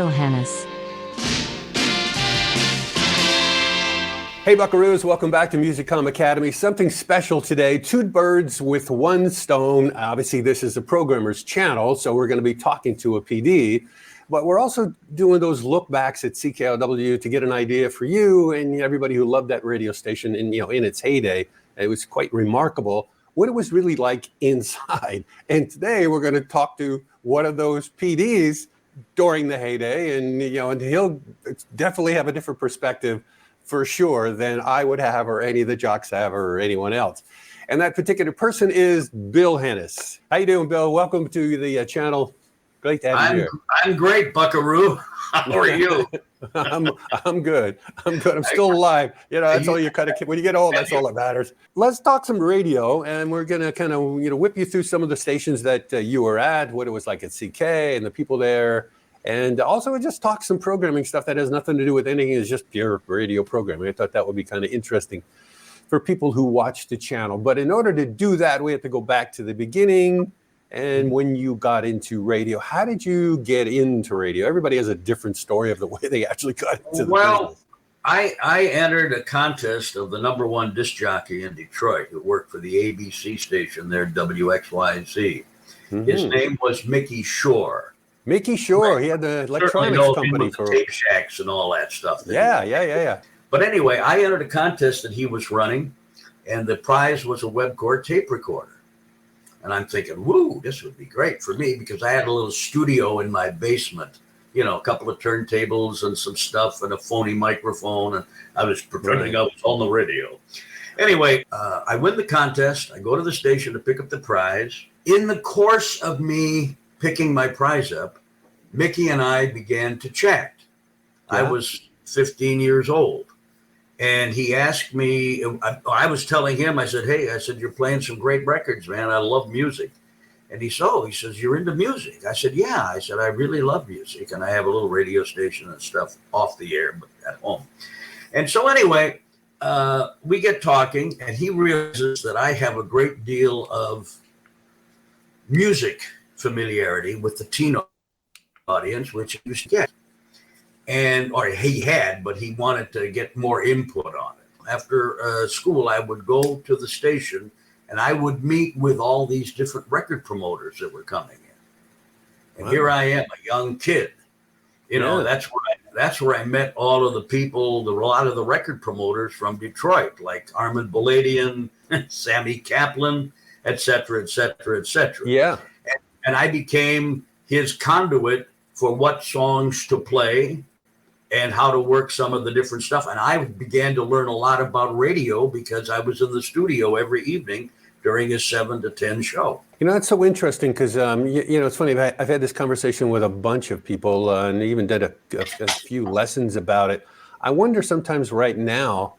Bill Hennis. Hey Buckaroos, welcome back to Musicom Academy. Something special today, two birds with one stone. Obviously this is a programmer's channel, so we're going to be talking to a PD, but we're also doing those look backs at CKLW to get an idea for you and everybody who loved that radio station in its heyday. It was quite remarkable what it was really like inside. And today we're going to talk to one of those PDs during the heyday, and he'll definitely have a different perspective for sure than I would have, or any of the Jocks have, or anyone else. And that particular person is Bill Hennis. How you doing, Bill? Welcome to the channel. Great to have you here. I'm great, Buckaroo. How are you? I'm good. I'm still alive. That's all you kind of, when you get old, that's all that matters. Let's talk some radio, and we're going to kind of, whip you through some of the stations that you were at, what it was like at CK and the people there. And also just talk some programming stuff that has nothing to do with anything. It's just pure radio programming. I thought that would be kind of interesting for people who watch the channel. But in order to do that, we have to go back to the beginning. And when you got into radio, how did you get into radio? Everybody has a different story of the way they actually got into the business. I entered a contest of the number one disc jockey in Detroit who worked for the ABC station there, WXYZ. Mm-hmm. His name was Mickey Shore. Mickey Shore, he had the electronics company for tape shacks and all that stuff. Yeah. But anyway, I entered a contest that he was running, and the prize was a Webcore tape recorder. And I'm thinking, woo, this would be great for me because I had a little studio in my basement, a couple of turntables and some stuff and a phony microphone, and I was pretending I was on the radio. Anyway, I win the contest. I go to the station to pick up the prize. In the course of me picking my prize up, Mickey and I began to chat. Yeah. I was 15 years old, and he asked me, I was telling him, I said, you're playing some great records, man. I love music. And he says, you're into music? I said, yeah. I said, I really love music, and I have a little radio station and stuff off the air, but at home. And so anyway, we get talking, and he realizes that I have a great deal of music familiarity with the teen audience, which he used to get. Or he had, but he wanted to get more input on it. After school, I would go to the station and I would meet with all these different record promoters that were coming in. And Here I am, a young kid. That's where I met all of the people, a lot of the record promoters from Detroit, like Armin Baladian, Sammy Kaplan, et cetera, et cetera, et cetera. Yeah. And I became his conduit for what songs to play and how to work some of the different stuff. And I began to learn a lot about radio because I was in the studio every evening during his 7 to 10 show. It's so interesting because, it's funny. I've had this conversation with a bunch of people and even did a few lessons about it. I wonder sometimes right now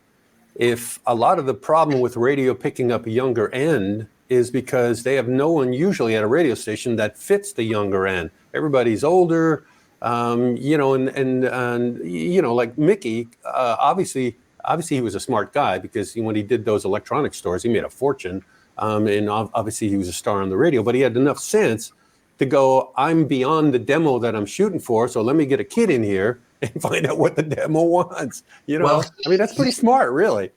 if a lot of the problem with radio picking up a younger end is because they have no one usually at a radio station that fits the younger end. Everybody's older, and like Mickey, obviously he was a smart guy because when he did those electronic stores, he made a fortune, and obviously he was a star on the radio, but he had enough sense to go, I'm beyond the demo that I'm shooting for, so let me get a kid in here and find out what the demo wants. That's pretty smart, really.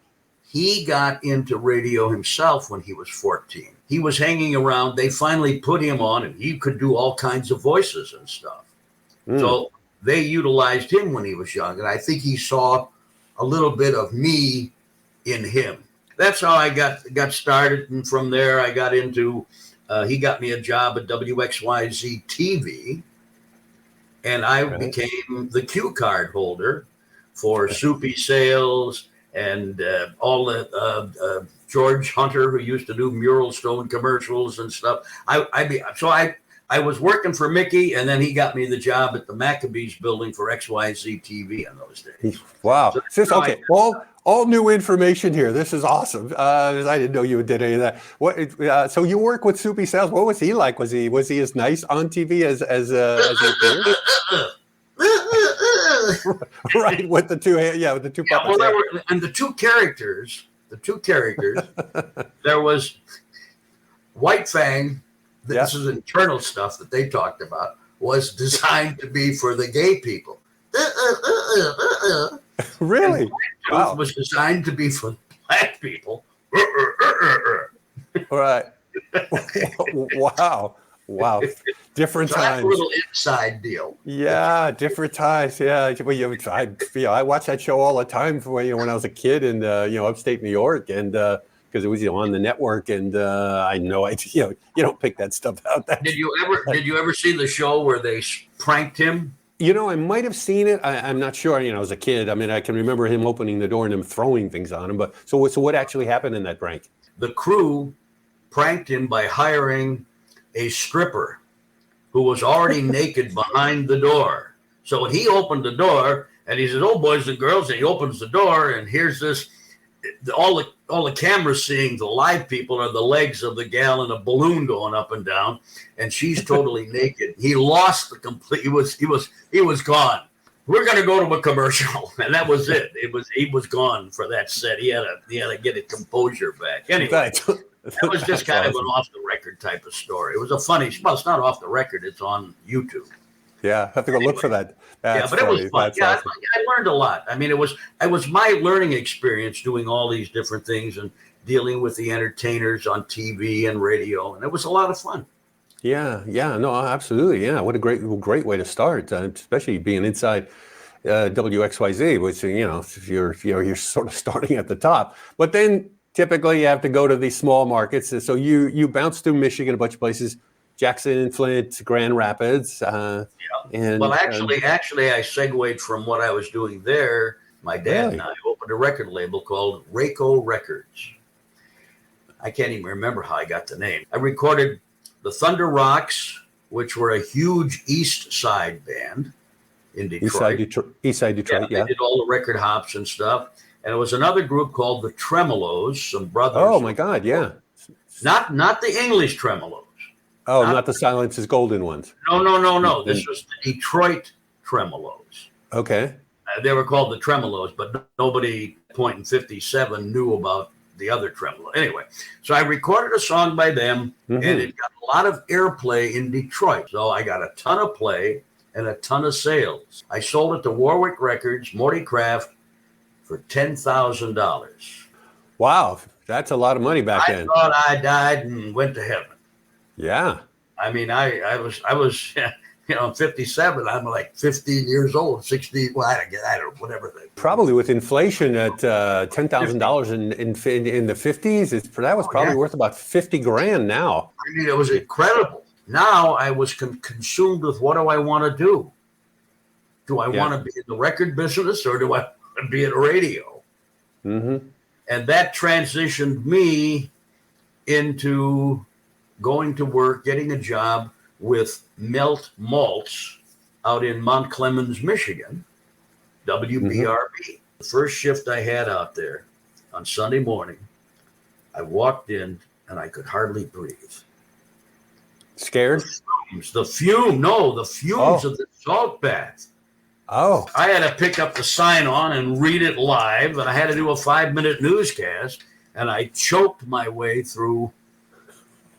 He got into radio himself when he was 14. He was hanging around. They finally put him on, and he could do all kinds of voices and stuff. So they utilized him when he was young, and I think he saw a little bit of me in him. That's how I got started, and from there I got into, he got me a job at WXYZ TV, and I became the cue card holder for Soupy Sales, and all the George Hunter, who used to do Mural Stone commercials and stuff. I was working for Mickey, and then he got me the job at the Maccabees building for XYZ TV in those days. Wow. So all new information here. This is awesome. I didn't know you did any of that. So you work with Soupy Sales. What was he like? Was he as nice on TV as he appeared? Right, with the two puppets. Well, and the two characters, there was White Fang. This is internal stuff that they talked about. was designed to be for the gay people. Really? And Wow. was designed to be for black people. All right. Wow. Wow. Different So that's a times. little inside deal. Yeah, different times. Yeah, well, I watched that show all the time when I was a kid in upstate New York, and because it was on the network, and I know you don't pick that stuff out. Did you ever see the show where they pranked him? I might have seen it. I'm not sure. As a kid, I mean, I can remember him opening the door and him throwing things on him. But so what actually happened in that prank? The crew pranked him by hiring a stripper who was already naked behind the door. So when he opened the door and he said, "Oh, boys and girls," and he opens the door and here's this, all the cameras seeing the live people are the legs of the gal in a balloon going up and down, and she's totally naked. He lost the complete. He was gone. We're going to go to a commercial, and that was it. He was gone for that set. He had to get his composure back. Anyway. That was just kind of an off-the-record type of story. It was a funny. Well, it's not off the record. It's on YouTube. Yeah, I have to go look for that. That's but it was fun. That's Yeah, awesome. I learned a lot. I mean, it was my learning experience doing all these different things and dealing with the entertainers on TV and radio, and it was a lot of fun. Yeah, no, absolutely. Yeah, what a great way to start, especially being inside WXYZ, which you're sort of starting at the top, but then. Typically, you have to go to these small markets. So you bounce through Michigan, a bunch of places, Jackson, Flint, Grand Rapids. And well, actually, I segued from what I was doing there. My dad and I opened a record label called Rayco Records. I can't even remember how I got the name. I recorded the Thunder Rocks, which were a huge East Side band in Detroit. East Side Detroit, yeah. They did all the record hops and stuff. And it was another group called the Tremolos, some brothers. Oh, my God, yeah. Not the English Tremolos. Oh, not the Silence is Golden ones. No. This was the Detroit Tremolos. Okay. They were called the Tremolos, but nobody point in 57 knew about the other tremolo. Anyway, so I recorded a song by them, and it got a lot of airplay in Detroit. So I got a ton of play and a ton of sales. I sold it to Warwick Records, Morty Kraft, for $10,000. Wow, that's a lot of money back then. I thought I died and went to heaven. Yeah. I mean, I was, 57. I'm like 15 years old, 16. Well, I don't know, whatever. Probably with inflation at $10,000 in the 50s, that was probably worth about 50 grand now. I mean, it was incredible. Now I was consumed with what do I want to do? Do I want to be in the record business or do I want to be in radio? Mm-hmm. And that transitioned me into going to work, getting a job with Melt Malts out in Mount Clemens, Michigan, WPRB. The first shift I had out there on Sunday morning, I walked in and I could hardly breathe. Scared? The fumes of the salt bath. Oh. I had to pick up the sign on and read it live, and I had to do a 5-minute newscast, and I choked my way through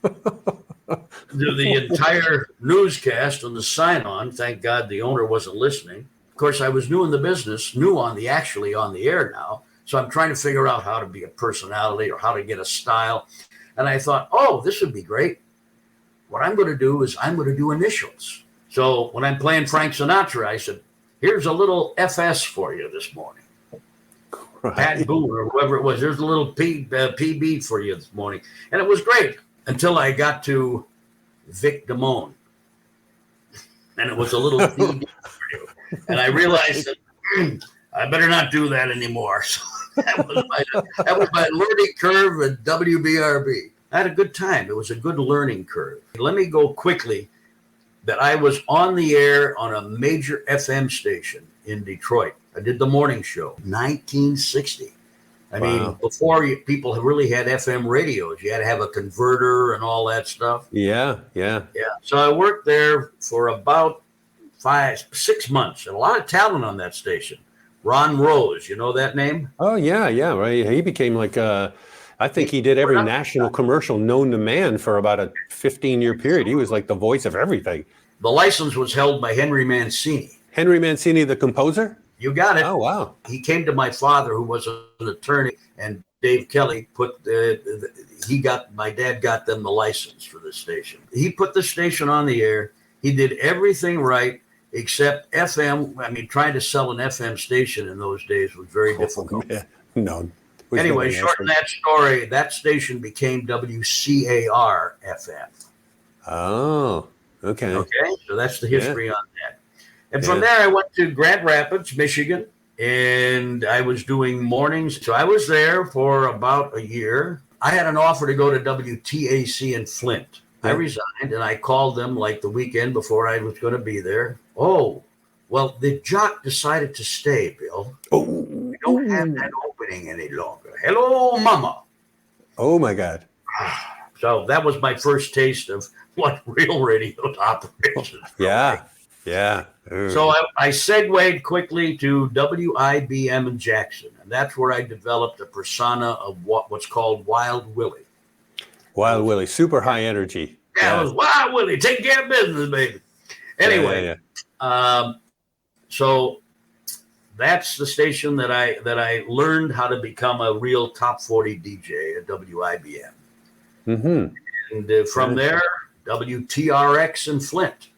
the entire newscast on the sign on. Thank God the owner wasn't listening. Of course, I was new in the business, actually on the air now. So I'm trying to figure out how to be a personality or how to get a style. And I thought, this would be great. What I'm going to do is I'm going to do initials. So when I'm playing Frank Sinatra, I said, here's a little FS for you this morning. Right. Pat Boone or whoever it was. There's a little PB for you this morning. And it was great until I got to Vic Damone. And it was a little PB for you. And I realized that I better not do that anymore. So that was my learning curve at WBRB. I had a good time. It was a good learning curve. Let me go quickly that I was on the air on a major FM station in Detroit. I did the morning show, 1960. I mean, before people really had FM radios, you had to have a converter and all that stuff. Yeah. So I worked there for about 5-6 months, and a lot of talent on that station. Ron Rose, you know that name? Oh, yeah, right. He became like I think he did every national commercial known to man for about a 15-year period. He was like the voice of everything. The license was held by Henry Mancini. Henry Mancini, the composer? You got it. Oh, wow. He came to my father, who was an attorney, and Dave Kelly my dad got them the license for the station. He put the station on the air. He did everything right except FM. I mean, trying to sell an FM station in those days was very difficult. No. Anyway, shorten that story. That station became WCAR FM. Oh, okay. Okay, so that's the history on that. And from there, I went to Grand Rapids, Michigan, and I was doing mornings. So I was there for about a year. I had an offer to go to WTAC in Flint. I resigned, and I called them like the weekend before I was going to be there. Oh, well, the jock decided to stay, Bill. Oh. We don't have that opening any longer. Hello, mama. Oh, my God. So that was my first taste of what real radio operations. Yeah. So I segued quickly to WIBM in Jackson, and that's where I developed a persona of what's called Wild Willie. Wild Willie, super high energy. Yeah, it was Wild Willie, take care of business, baby. Anyway, so that's the station that I learned how to become a real top 40 DJ at WIBM. Mm-hmm. And from there, WTRX in Flint.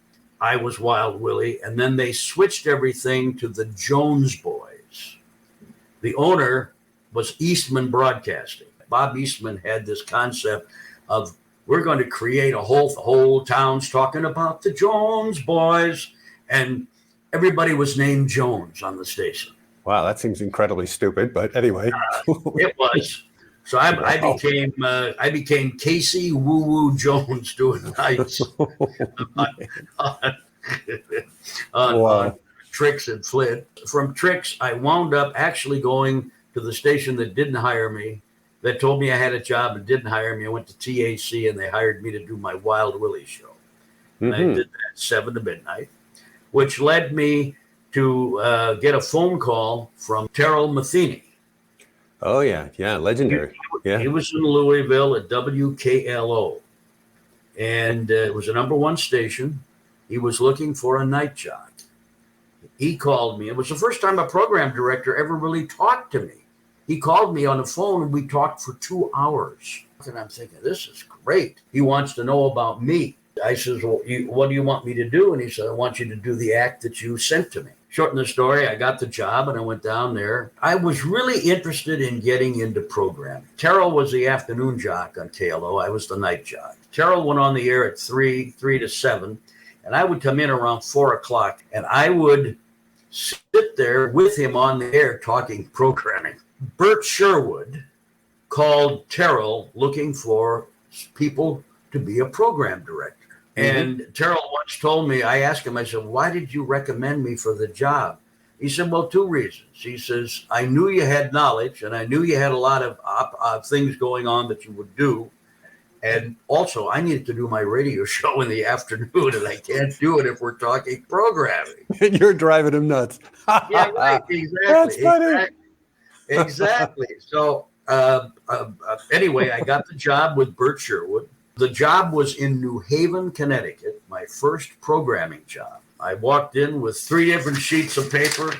I was Wild Willie, and then they switched everything to the Jones Boys. The owner was Eastman Broadcasting. Bob Eastman had this concept of, we're going to create the whole town's talking about the Jones Boys, and everybody was named Jones on the station. Wow, that seems incredibly stupid, but anyway. It was. So I became Casey Woo Woo Jones doing nights on Tricks and Flint. From Tricks, I wound up actually going to the station that didn't hire me, that told me I had a job and didn't hire me. I went to THC, and they hired me to do my Wild Willie show. And I did that 7 to midnight, which led me to get a phone call from Terrell Matheny. Oh, yeah, legendary. He was in Louisville at WKLO, and it was a #1 station. He was looking for a night jock. He called me. It was the first time a program director ever really talked to me. He called me on the phone, and we talked for 2 hours. And I'm thinking, this is great. He wants to know about me. I says, well, what do you want me to do? And he said, I want you to do the act that you sent to me. Shorten the story, I got the job, and I went down there. I was really interested in getting into programming. Terrell was the afternoon jock on KLO. I was the night jock. Terrell went on the air at 3 to 7, and I would come in around 4 o'clock, and I would sit there with him on the air talking programming. Bert Sherwood called Terrell looking for people to be a program director. And Terrell once told me, I asked him, I said, why did you recommend me for the job? He said, well, 2 reasons. He says, I knew you had knowledge, and I knew you had a lot of things going on that you would do. And also, I needed to do my radio show in the afternoon, and I can't do it if we're talking programming. You're driving him nuts. Yeah, right. Exactly. That's funny. Exactly. So anyway, I got the job with Bert Sherwood. The job was in New Haven, Connecticut, my first programming job. I walked in with 3 different sheets of paper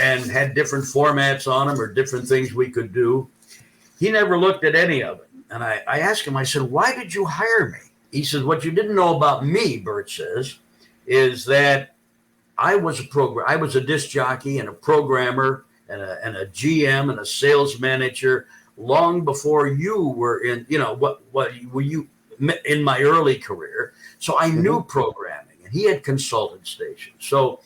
and had different formats on them or different things we could do. He never looked at any of it. And I asked him, I said, why did you hire me? He says, what you didn't know about me, Bert says, is that I was a disc jockey and a programmer and a GM and a sales manager long before you were in, what were you in my early career. So I knew programming, and he had consulted stations. So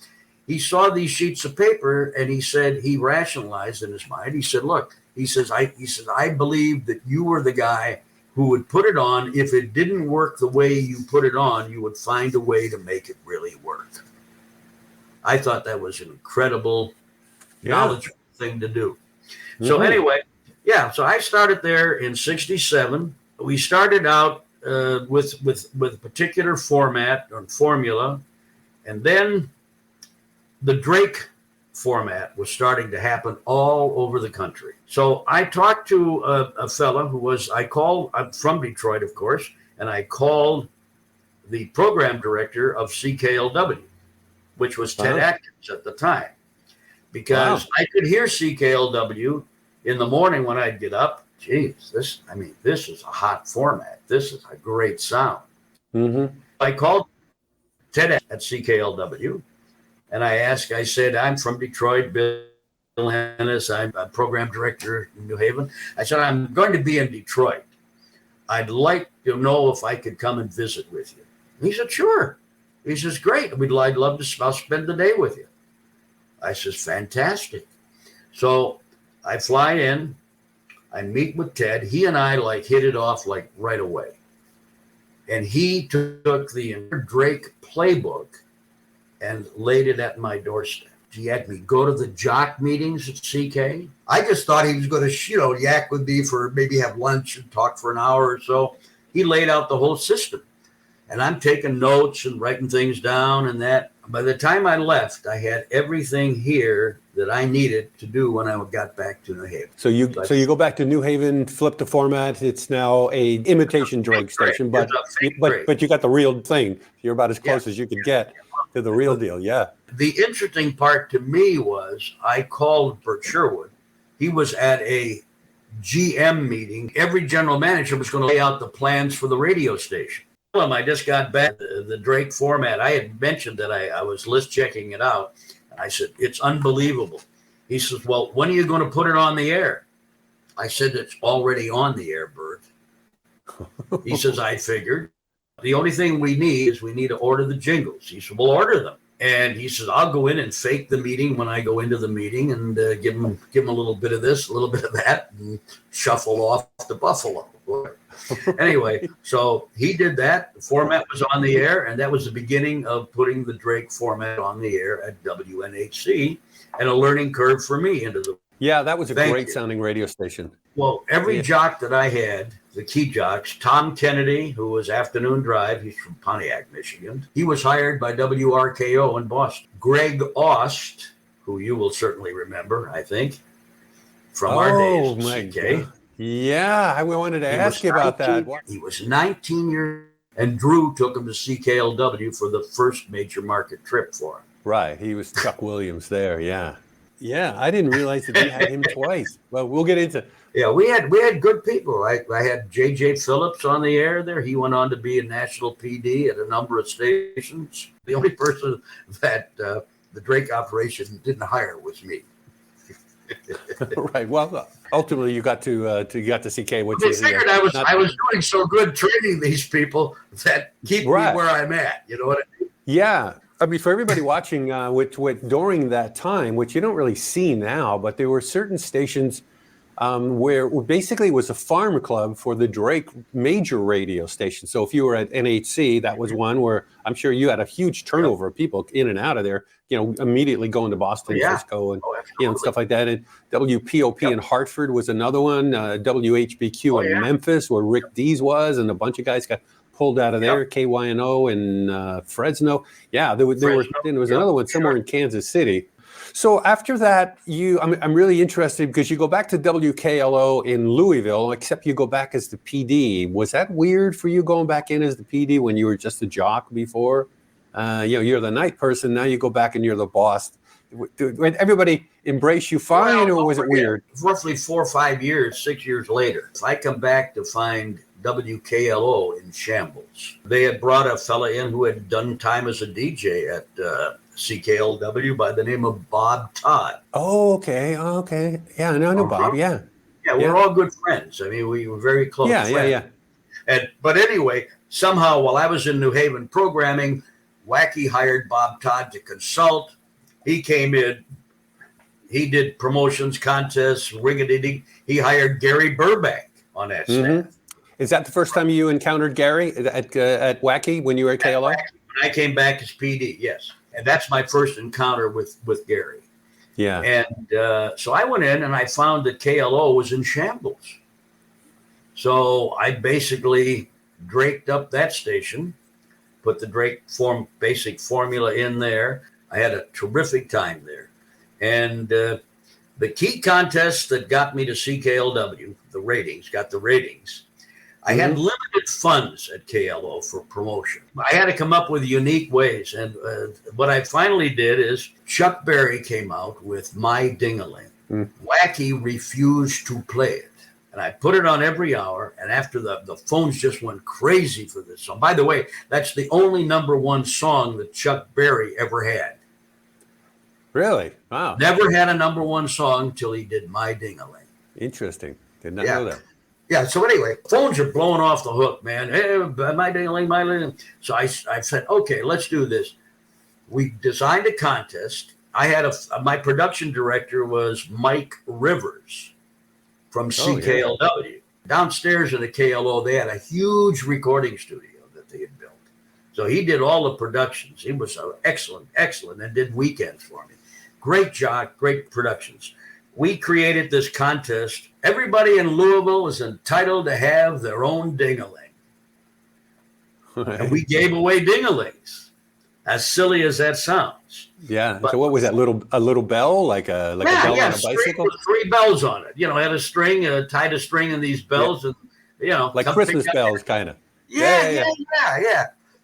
he saw these sheets of paper, and he said, he rationalized in his mind. He said, look, I believe that you were the guy who would put it on. If it didn't work the way you put it on, you would find a way to make it really work. I thought that was an incredible, knowledgeable thing to do. So anyway, so I started there in 67. We started out with a particular format or formula, and then the Drake format was starting to happen all over the country. So I talked to a fella who I'm from Detroit, of course, and I called the program director of CKLW, which was Ted Atkins at the time, because I could hear CKLW in the morning when I'd get up. Geez, this is a hot format. This is a great sound. Mm-hmm. I called Ted at CKLW, and I said, I'm from Detroit, Bill Hennis. I'm a program director in New Haven. I said, I'm going to be in Detroit. I'd like to know if I could come and visit with you. And he said, sure. He says, great. I'd love to. I'll spend the day with you. I says, fantastic. So I fly in. I meet with Ted. He and I hit it off right away. And he took the Drake playbook and laid it at my doorstep. He had me go to the jock meetings at CK. I just thought he was going to, yak with me for maybe have lunch and talk for an hour or so. He laid out the whole system. And I'm taking notes and writing things down and that. By the time I left, I had everything here that I needed to do when I got back to New Haven. So you go back to New Haven, flip the format. It's now a imitation Drake station, but you got the real thing. You're about as close as you could get to the real deal. Yeah. The interesting part to me was I called Bert Sherwood. He was at a GM meeting. Every general manager was going to lay out the plans for the radio station. I just got back the Drake format. I had mentioned that I was list checking it out. I said, it's unbelievable. He says, well, when are you going to put it on the air? I said, it's already on the air, Bert. He says, I figured. The only thing we need to order the jingles. He said, we'll order them. And he says, I'll go in and fake the meeting when I go into the meeting and give him a little bit of this, a little bit of that, and shuffle off to Buffalo. Anyway, so he did that. The format was on the air, and that was the beginning of putting the Drake format on the air at WNHC, and a learning curve for me into the. Yeah, that was a great sounding radio station. Well, every jock that I had, the key jocks, Tom Kennedy, who was Afternoon Drive, he's from Pontiac, Michigan. He was hired by WRKO in Boston. Greg Aust, who you will certainly remember, I think, from our days at CK. God. Yeah, I wanted to ask you about that. He was 19 years, and Drew took him to CKLW for the first major market trip for him. Right, he was Chuck Williams there, yeah. Yeah, I didn't realize that you had him twice. Well, we'll get into. Yeah, we had good people. I had J.J. Phillips on the air there. He went on to be a national PD at a number of stations. The only person that the Drake operation didn't hire was me. Right. Well, ultimately, you got to CK. Which they figured I was doing so good training these people that keep me where I'm at. You know what I mean? Yeah. I mean, for everybody watching, during that time, which you don't really see now, but there were certain stations where basically it was a farm club for the Drake major radio station. So if you were at NHC, that was one where I'm sure you had a huge turnover of people in and out of there, immediately going to Boston, Frisco, and stuff like that. And WPOP in Hartford was another one, WHBQ in Memphis, where Rick Dees was, and a bunch of guys got pulled out of there, KYNO in Fresno. Yeah, there was another one somewhere in Kansas City. So after that, I'm really interested because you go back to WKLO in Louisville, except you go back as the PD. Was that weird for you going back in as the PD when you were just a jock before? You're the night person. Now you go back and you're the boss. Did everybody embrace you fine, or was it weird? Roughly 4 or 5 years, 6 years later, I come back to find WKLO in shambles. They had brought a fella in who had done time as a DJ at CKLW by the name of Bob Todd. Oh, okay. Yeah, I know Bob. Yeah. Yeah, we're all good friends. I mean, we were very close friends. Yeah. But anyway, somehow while I was in New Haven programming, Wacky hired Bob Todd to consult. He came in. He did promotions, contests, ring-a-ding. He hired Gary Burbank on that staff. Is that the first time you encountered Gary at Wacky when you were at KLO? When I came back as PD, yes. And that's my first encounter with Gary. Yeah. And so I went in and I found that KLO was in shambles. So I basically draked up that station, put the Drake basic formula in there. I had a terrific time there. And the key contest that got me to CKLW, got the ratings, I had limited funds at KLO for promotion. I had to come up with unique ways. And what I finally did is Chuck Berry came out with My Ding-a-Ling. Wacky refused to play it. And I put it on every hour. And after the phones just went crazy for this song. By the way, that's the only #1 song that Chuck Berry ever had. Really? Wow. Never had a #1 song till he did My Ding-a-Ling. Interesting. Did not know that. Yeah, so anyway, phones are blowing off the hook, man. Hey, My Ding-a-Ling, My Ding-a-Ling. So I said, okay, let's do this. We designed a contest. I had my production director was Mike Rivers from CKLW. Downstairs in the KLO, they had a huge recording studio that they had built. So he did all the productions. He was excellent, and did weekends for me. Great job, great productions. We created this contest. Everybody in Louisville is entitled to have their own ding-a-ling. Right. And we gave away ding-a-lings, as silly as that sounds. Yeah. But, so what was that, a little bell, like a bell on a bicycle? With 3 bells on it. Had a string, tied a string in these bells, and like Christmas bells, kind of. Yeah.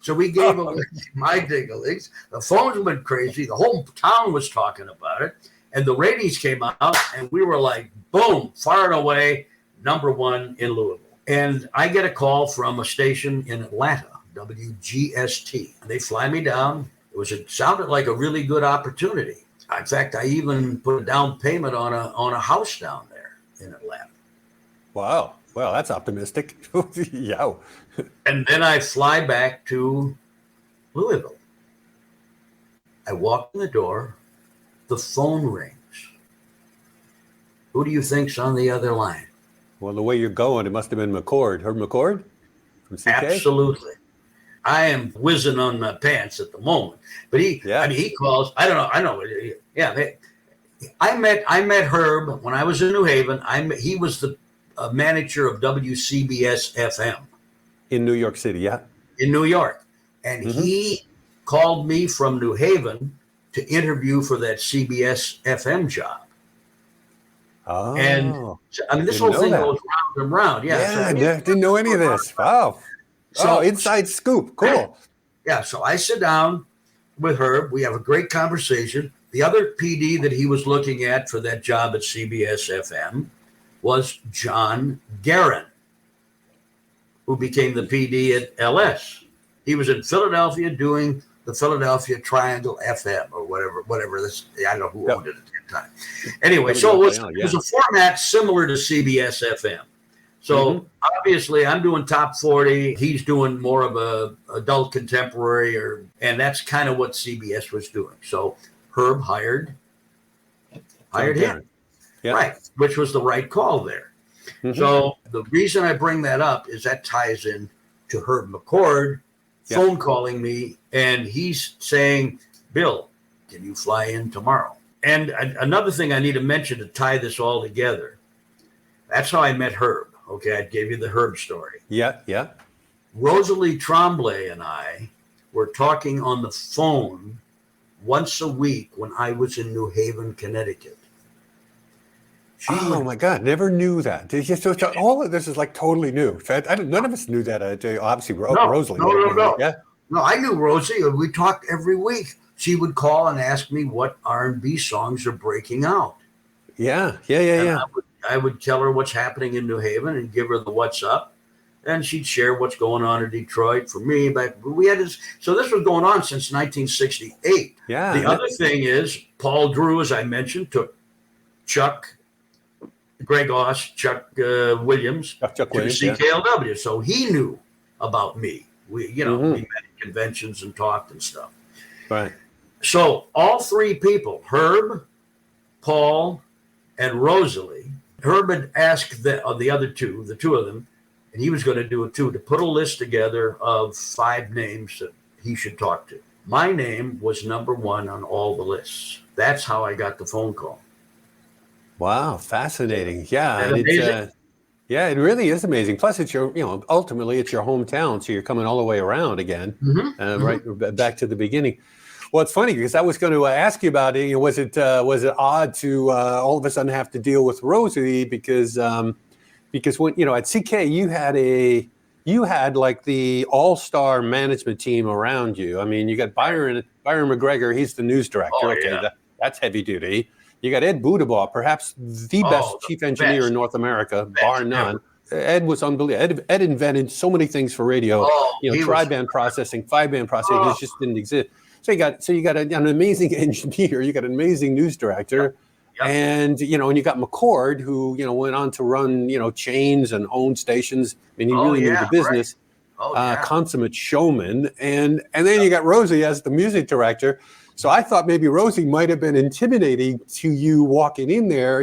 So we gave away My Ding-a-lings. The phones went crazy. The whole town was talking about it. And the ratings came out, and we were like, boom, far and away, #1 in Louisville. And I get a call from a station in Atlanta, WGST. And they fly me down. It sounded like a really good opportunity. In fact, I even put a down payment on a house down there in Atlanta. Wow. Well, that's optimistic. Yeah. And then I fly back to Louisville. I walk in the door. The phone rings. Who do you think's on the other line? Well, the way you're going, it must have been McCord. Herb McCord from CK? Absolutely. I am whizzing on my pants at the moment. But he calls. I don't know. I know. Yeah. I met Herb when I was in New Haven. He was the manager of WCBS FM. In New York City, yeah. In New York. And he called me from New Haven to interview for that CBS FM job. Oh. And this whole thing goes round and round. Yeah. Yeah, didn't know any of this. Wow. So inside scoop. Cool. Yeah. So I sit down with Herb. We have a great conversation. The other PD that he was looking at for that job at CBS FM was John Guerin, who became the PD at LS. He was in Philadelphia doing the Philadelphia Triangle FM or whatever this, I don't know who owned it at the time. Anyway, so it was a format similar to CBS FM. So obviously I'm doing top 40. He's doing more of a adult contemporary, and that's kind of what CBS was doing. So Herb hired him. Yeah. Right, which was the right call there. So the reason I bring that up is that ties in to Herb McCord phone calling me, and he's saying, Bill, can you fly in tomorrow? And another thing I need to mention to tie this all together, that's how I met Herb. Okay, I gave you the Herb story. Yeah. Rosalie Tremblay and I were talking on the phone once a week when I was in New Haven, Connecticut. My God, never knew that. So all of this is like totally new. None of us knew that. Obviously, Rosalie. No. Yeah. No, I knew Rosie. We talked every week. She would call and ask me what R&B songs are breaking out. Yeah. I would tell her what's happening in New Haven and give her the what's up. And she'd share what's going on in Detroit for me. But we had this. So this was going on since 1968. Yeah. The other thing is Paul Drew, as I mentioned, took Greg Oss, Chuck Williams to CKLW. Yeah. So he knew about me. We met at conventions and talked and stuff. Right. So all 3 people, Herb, Paul, and Rosalie, Herb had asked the other 2, the 2 of them, and he was going to do it too, to put a list together of 5 names that he should talk to. My name was #1 on all the lists. That's how I got the phone call. Wow, fascinating. Yeah. And it's, it really is amazing. Plus it's ultimately it's your hometown. So you're coming all the way around again, right back to the beginning. Well, it's funny because I was going to ask you about it. Was it odd to all of a sudden have to deal with Rosie because because when at CK you had like the all-star management team around you. I mean, you got Byron McGregor. He's the news director. Oh, Okay, yeah. that's heavy duty. You got Ed Budabaugh, perhaps the best chief engineer in North America, bar none. Ed was unbelievable. Ed invented so many things for radio. Tri-band processing, 5-band processing. It just didn't exist. So you got an amazing engineer. You got an amazing news director. Yep. And and you got McCord, who went on to run chains and own stations. I mean, he really knew the business. Right. Consummate showman, and then you got Rosie as the music director. So I thought maybe Rosie might have been intimidating to you walking in there,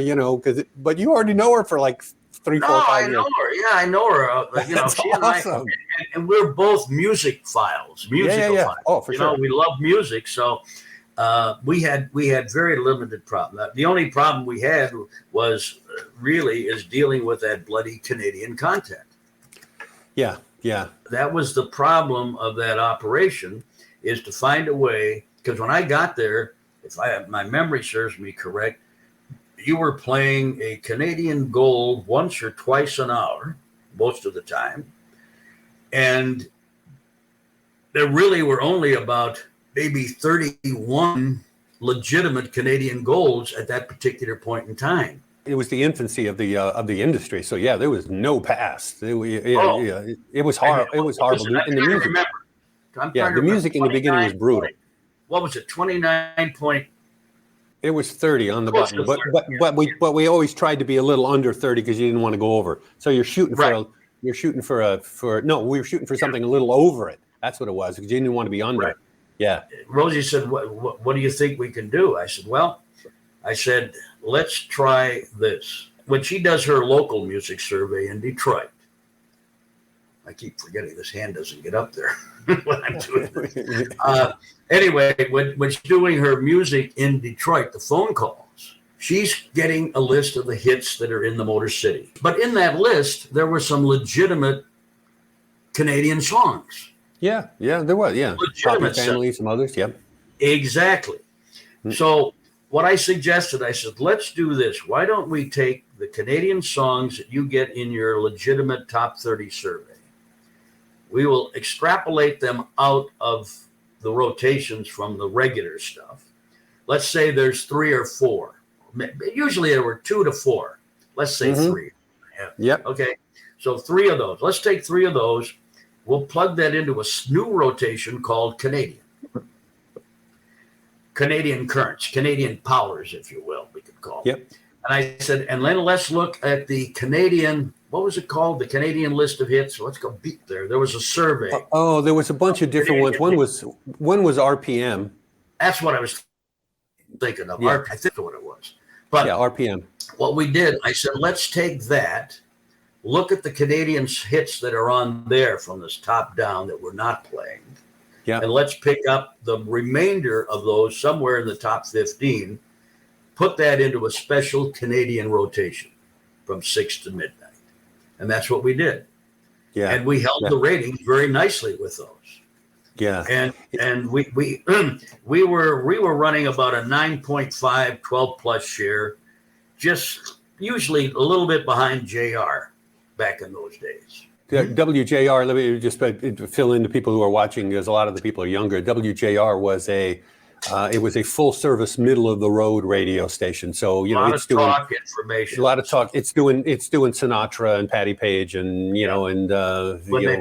but you already know her for like 3, 4, 5 years. I know her. Yeah, I know her. She awesome. and we're both musical files. Oh, for sure. We love music, so. We had very limited problem. The only problem we had was dealing with that bloody Canadian content. Yeah. That was the problem of that operation, is to find a way. Because when I got there, if my memory serves me correct, you were playing a Canadian gold once or twice an hour, most of the time, and there really were only about maybe 31 legitimate Canadian golds at that particular point in time. It was the infancy of the industry, so there was no past. It was hard. It was horrible. And the music, the music in the beginning was brutal. What was it? 29 point. It was 30 on the button, but we always tried to be a little under 30 because you didn't want to go over. So you're shooting for we were shooting for something a little over it. That's what it was, because you didn't want to be under. Right. Yeah. Rosie said, what do you think we can do? I said, let's try this. When she does her local music survey in Detroit, I keep forgetting this hand doesn't get up there when I'm doing this. Anyway, when she's doing her music in Detroit, the phone calls, she's getting a list of the hits that are in the Motor City. But in that list, there were some legitimate Canadian songs. Yeah, there was. Yeah, legitimate Family, some others. Yep. Exactly. Mm-hmm. So what I suggested, I said, let's do this. Why don't we take the Canadian songs that you get in your legitimate top 30 survey? We will extrapolate them out of the rotations from the regular stuff. Let's say there's 3 or 4. Usually there were 2 to 4. Let's say 3. Yep. Okay. So 3 of those. Let's take 3 of those. We'll plug that into a new rotation called Canadian currents, Canadian powers, if you will, we could call it. Yep. And I said, and then let's look at the Canadian, what was it called? The Canadian list of hits. So let's go beat there. There was a survey. There was a bunch of different ones. One was RPM. That's what I was thinking of. Yeah. I think what it was. But RPM. What we did, I said, let's take that. Look at the Canadian hits that are on there from this top down that we're not playing. Yeah. And let's pick up the remainder of those somewhere in the top 15, put that into a special Canadian rotation from 6 to midnight. And that's what we did. Yeah. And we held the ratings very nicely with those. Yeah. And we were running about a 9.5, 12 plus share, just usually a little bit behind JR. Back in those days. WJR, let me just fill in the people who are watching, because a lot of the people are younger. WJR was a full service, middle of the road radio station. So it's doing talk information. A lot of talk. It's doing Sinatra and Patti Page and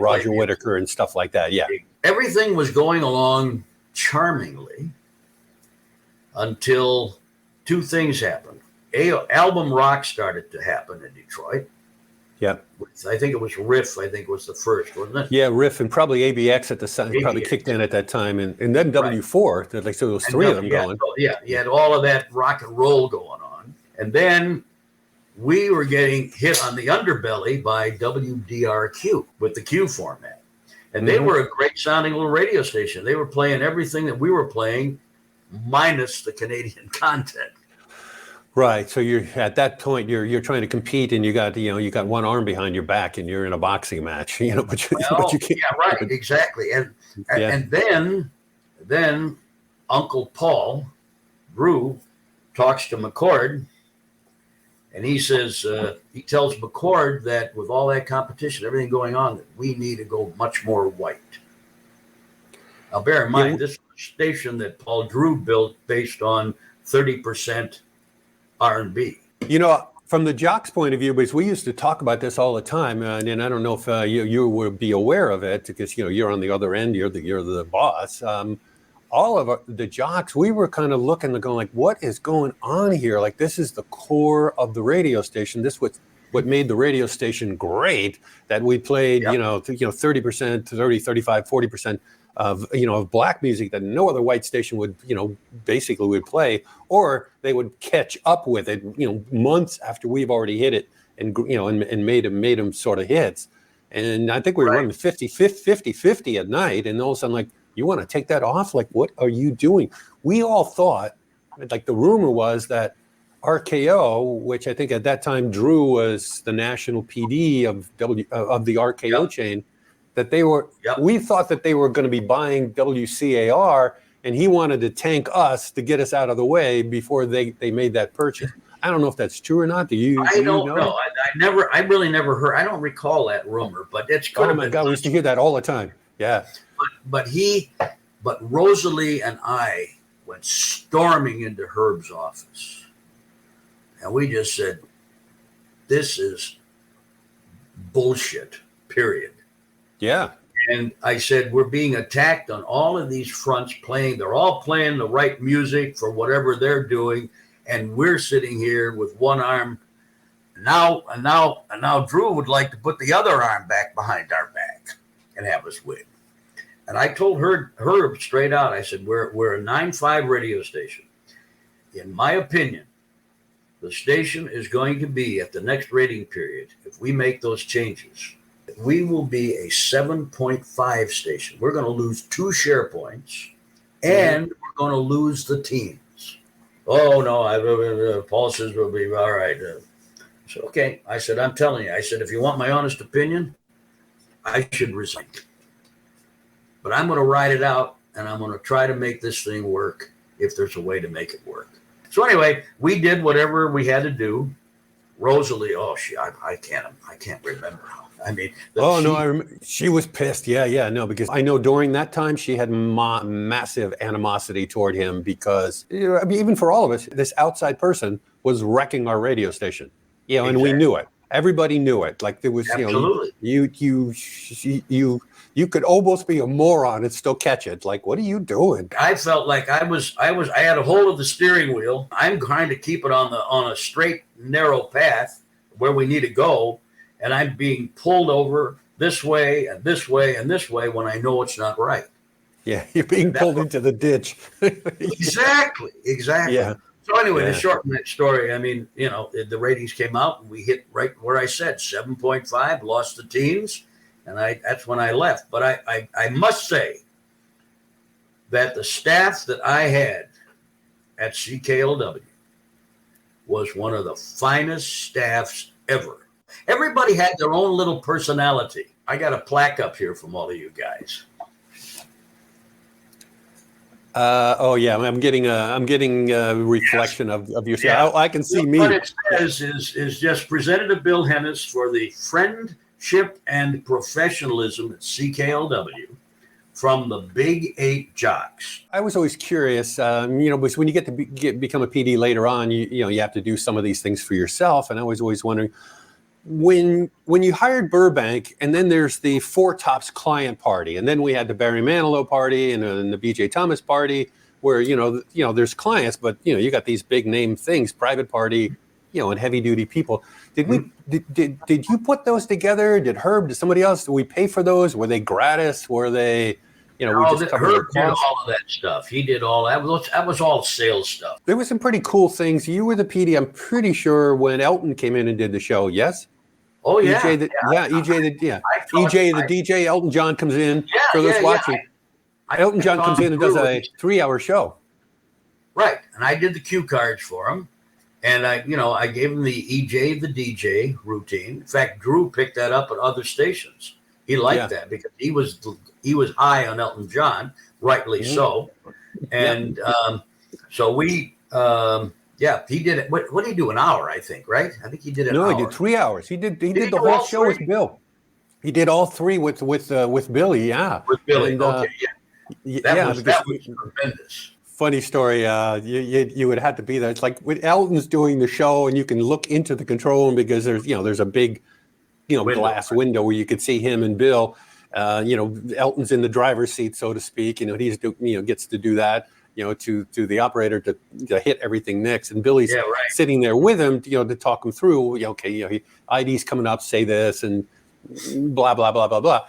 Roger Whittaker and stuff like that. Yeah. Everything was going along charmingly until 2 things happened. Album rock started to happen in Detroit. Yeah, I think it was Riff. I think was the first, wasn't it? Yeah, Riff, and probably ABX at the time probably kicked in at that time, and then W4. So there was 3 of them going. Yeah, you had all of that rock and roll going on, and then we were getting hit on the underbelly by WDRQ with the Q format, and they were a great sounding little radio station. They were playing everything that we were playing, minus the Canadian content. Right. So you're at that point you're trying to compete, and you got one arm behind your back, and you're in a boxing match. But you can't. Yeah, right. Exactly. And then Uncle Paul Drew talks to McCord, And he says, he tells McCord that with all that competition, everything going on, that we need to go much more white. Now, bear in mind, this station that Paul Drew built based on 30% R&B. From the Jocks point of view, because we used to talk about this all the time, and I don't know if you would be aware of it, because you're on the other end, you're the boss. All of the Jocks, we were kind of looking and going like, what is going on here? Like, this is the core of the radio station. This was what made the radio station great, that we played, 30%, 30, 35, 40% of black music that no other white station would, basically would play, or they would catch up with it, months after we've already hit it and made them sort of hits. And I think we were running 50 at night, and all of a sudden, like, you want to take that off? Like, what are you doing? We all thought, like, the rumor was that RKO, which I think at that time Drew was the national PD of the RKO chain, that they were. We thought that they were going to be buying WCAR, and he wanted to tank us to get us out of the way before they made that purchase. I don't know if that's true or not. Do you? I don't know. I really never heard. I don't recall that rumor, but it's good. Oh my God, we used to hear that all the time. Yeah. But Rosalie and I went storming into Herb's office, and we just said, "This is bullshit." Period. Yeah. And I said, we're being attacked on all of these fronts. They're all playing the right music for whatever they're doing, and we're sitting here with one arm. Now Drew would like to put the other arm back behind our back and have us win. And I told Herb straight out, I said, we're a 9.5 radio station. In my opinion, the station is going to be, at the next rating period, if we make those changes, we will be a 7.5 station. We're going to lose 2 share points, and we're going to lose the teams. Oh, no, Paul says we'll be all right. So, okay. I said, I'm telling you. I said, if you want my honest opinion, I should resign. But I'm going to ride it out, and I'm going to try to make this thing work if there's a way to make it work. So anyway, we did whatever we had to do. Rosalie, I can't remember how. I mean, she was pissed. Yeah, because I know during that time she had massive animosity toward him because, even for all of us, this outside person was wrecking our radio station. And we knew it. Everybody knew it. Like, there was, absolutely. You could almost be a moron and still catch it. Like, what are you doing? I felt like I had a hold of the steering wheel. I'm trying to keep it on a straight, narrow path where we need to go. And I'm being pulled over this way and this way and this way when I know it's not right. Yeah, you're being pulled into the ditch. Exactly. Yeah. So anyway, to shorten that story, I mean, the ratings came out and we hit right where I said 7.5, lost the teams. And that's when I left. But I must say that the staff that I had at CKLW was one of the finest staffs ever. Everybody had their own little personality. I got a plaque up here from all of you guys. I'm getting a reflection of yourself. Yeah. I can see me. What it says is just presented to Bill Hennis for the friendship and professionalism at CKLW from the Big 8 Jocks. I was always curious, because when you get to become a PD later on, you have to do some of these things for yourself. And I was always wondering, when you hired Burbank, and then there's the Four Tops client party, and then we had the Barry Manilow party and the BJ Thomas party, where there's clients, but you got these big name things, private party, and heavy duty people. Did you put those together? Did somebody else? Did we pay for those? Were they gratis? Were they? Herb did all of that stuff. He did all that. That was all sales stuff. There were some pretty cool things. You were the PD, I'm pretty sure, when Elton came in and did the show. Yes. Oh yeah. EJ the DJ. Elton John comes in for those watching. Elton John comes in and does a 3-hour show. Right, and I did the cue cards for him, and I gave him the EJ the DJ routine. In fact, Drew picked that up at other stations. He liked that because he was high on Elton John, rightly so. And so we, Yeah, he did it. What did he do? An hour, I think, right? I think he did an No, hour. he did 3 hours. He did he the do whole all show with three? Bill. He did all three with Billy. Yeah, With Billy. and Okay, yeah. That yeah, was because tremendous. funny story. You would have to be there. It's like when Elton's doing the show, and you can look into the control room because there's a big glass window where you could see him and Bill. Elton's in the driver's seat, so to speak. He's gets to do that. To the operator to hit everything next, and Billy's sitting there with him, to talk him through. ID's coming up, say this, and blah blah blah blah blah.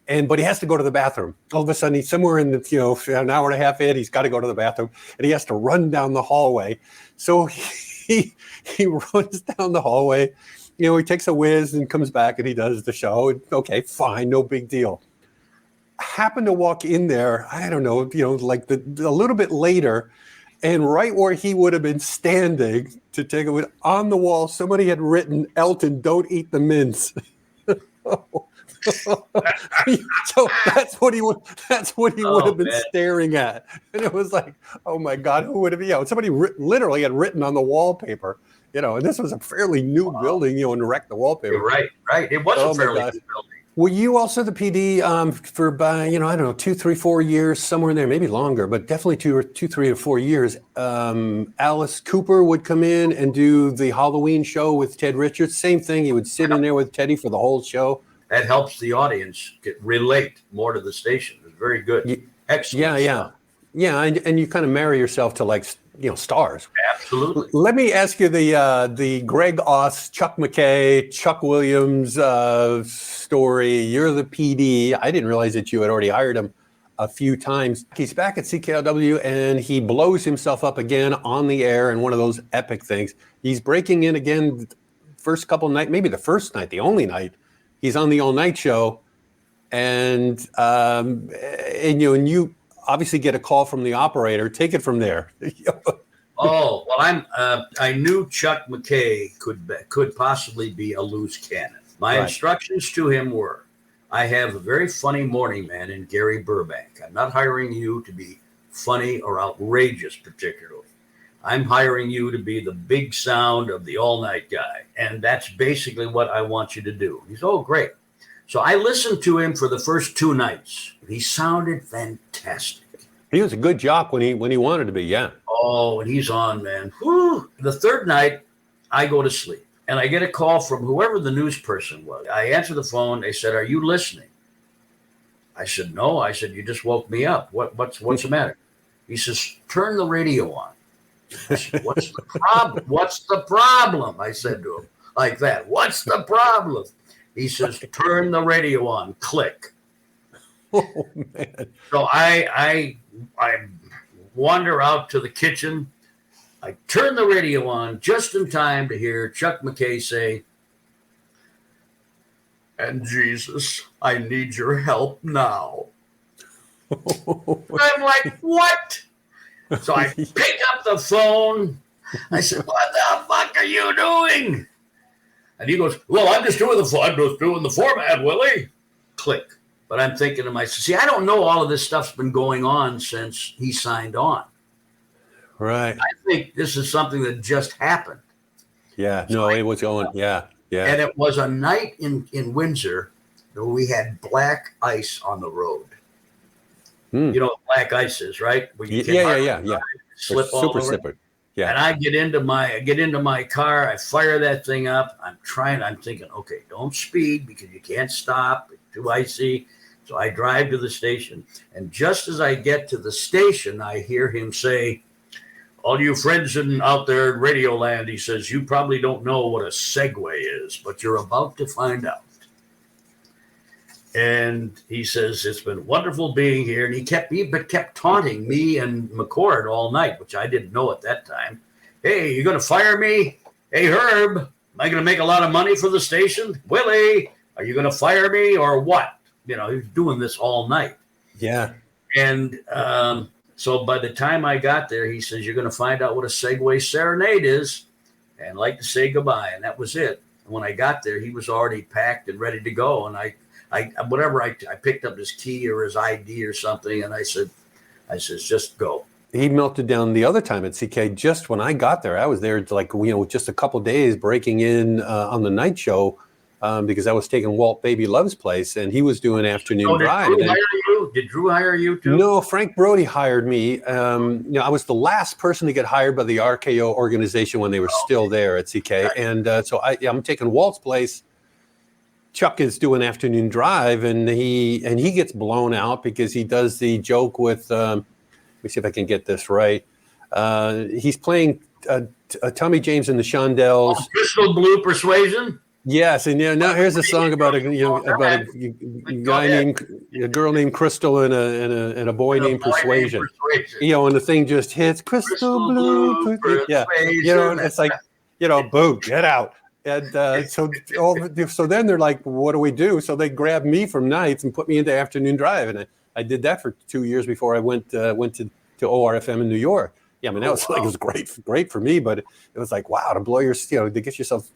But he has to go to the bathroom. All of a sudden, he's somewhere in an hour and a half in. He's got to go to the bathroom, and he has to run down the hallway. So he runs down the hallway. He takes a whiz and comes back, and he does the show. And, okay, fine, no big deal. Happened to walk in there, I don't know, like a little bit later, and right where he would have been standing to take it on the wall, somebody had written, "Elton, don't eat the mince." So that's what he would have been staring at, and it was like, oh my God, who would have? Somebody literally had written on the wallpaper, and this was a fairly new building, and wrecked the wallpaper. You're right. It was a fairly new building. Were you also the PD for I don't know, 2, 3, 4 years, somewhere in there, maybe longer, but definitely 2, 3 or 4 years. Alice Cooper would come in and do the Halloween show with Ted Richards. Same thing. He would sit in there with Teddy for the whole show. That helps the audience relate more to the station. It's very good. Excellent. Yeah. And you kind of marry yourself to stars. Absolutely. Let me ask you the Greg Oss, Chuck McKay, Chuck Williams story. You're the PD. I didn't realize that you had already hired him a few times. He's back at CKLW, and he blows himself up again on the air in one of those epic things. He's breaking in again first couple nights, maybe the first night, the only night. He's on the all-night show, and you obviously get a call from the operator. Take it from there. Oh, well, I knew Chuck McKay could possibly be a loose cannon. My instructions to him were, I have a very funny morning man in Gary Burbank. I'm not hiring you to be funny or outrageous particularly. I'm hiring you to be the big sound of the all-night guy. And that's basically what I want you to do. He's, oh, great. So I listened to him for the first 2 nights. He sounded fantastic. He was a good jock when he wanted to be, yeah. Oh, and he's on, man. Whew. The third night, I go to sleep. And I get a call from whoever the news person was. I answer the phone. They said, "Are you listening?" I said, "No." I said, "You just woke me up. What's the matter?" He says, "Turn the radio on." I said, "What's the problem? What's the problem?" I said to him like that. "What's the problem?" He says, "Turn the radio on. Click." Oh, man. So I wander out to the kitchen. I turn the radio on just in time to hear Chuck McKay say, "And Jesus, I need your help now." I'm like, what? So I pick up the phone. I said, "What the fuck are you doing?" And he goes, "Well, I'm just doing the format, Willie." Click. But I'm thinking to myself, see, I don't know all of this stuff's been going on since he signed on. Right. I think this is something that just happened. Yeah. No, it was going. Yeah. And it was a night in Windsor where we had black ice on the road. You know what black ice is, right? Where you yeah. Slip all super over. slippery. Yeah. And I get into my car. I fire that thing up. I'm thinking, okay, don't speed because you can't stop. It's too icy. So I drive to the station. And just as I get to the station, I hear him say, "All you friends out there in Radio Land," he says, "you probably don't know what a Segway is, but you're about to find out." And he says, "It's been wonderful being here." And he kept taunting me and McCord all night, which I didn't know at that time. "Hey, you going to fire me? Hey, Herb, am I going to make a lot of money for the station? Willie, are you going to fire me or what?" He was doing this all night. Yeah. And so by the time I got there, he says, "You're going to find out what a Segway serenade is and like to say goodbye." And that was it. And when I got there, he was already packed and ready to go. And I picked up his key or his ID or something. And I says, "Just go." he melted down the other time at CK just when I got there. I was there like, just a couple days breaking in on the night show because I was taking Walt Baby Love's place and he was doing afternoon drive. Did Drew hire you too? No, Frank Brody hired me. I was the last person to get hired by the RKO organization when they were still there at CK. Right. And so I'm taking Walt's place. Chuck is doing afternoon drive and he gets blown out because he does the joke with, let me see if I can get this right. He's playing Tommy James and the Shondells. Crystal Blue Persuasion? Yes, and now here's a song about a girl named Crystal and a boy named Persuasion. And the thing just hits Crystal Blue. Yeah, and it's like, boo, get out. And so then they're like, what do we do? So they grabbed me from nights and put me into afternoon drive, and I did that for 2 years before I went to ORFM in New York. Yeah, I mean that was like, it was great for me, but it was like, wow, to blow your to get yourself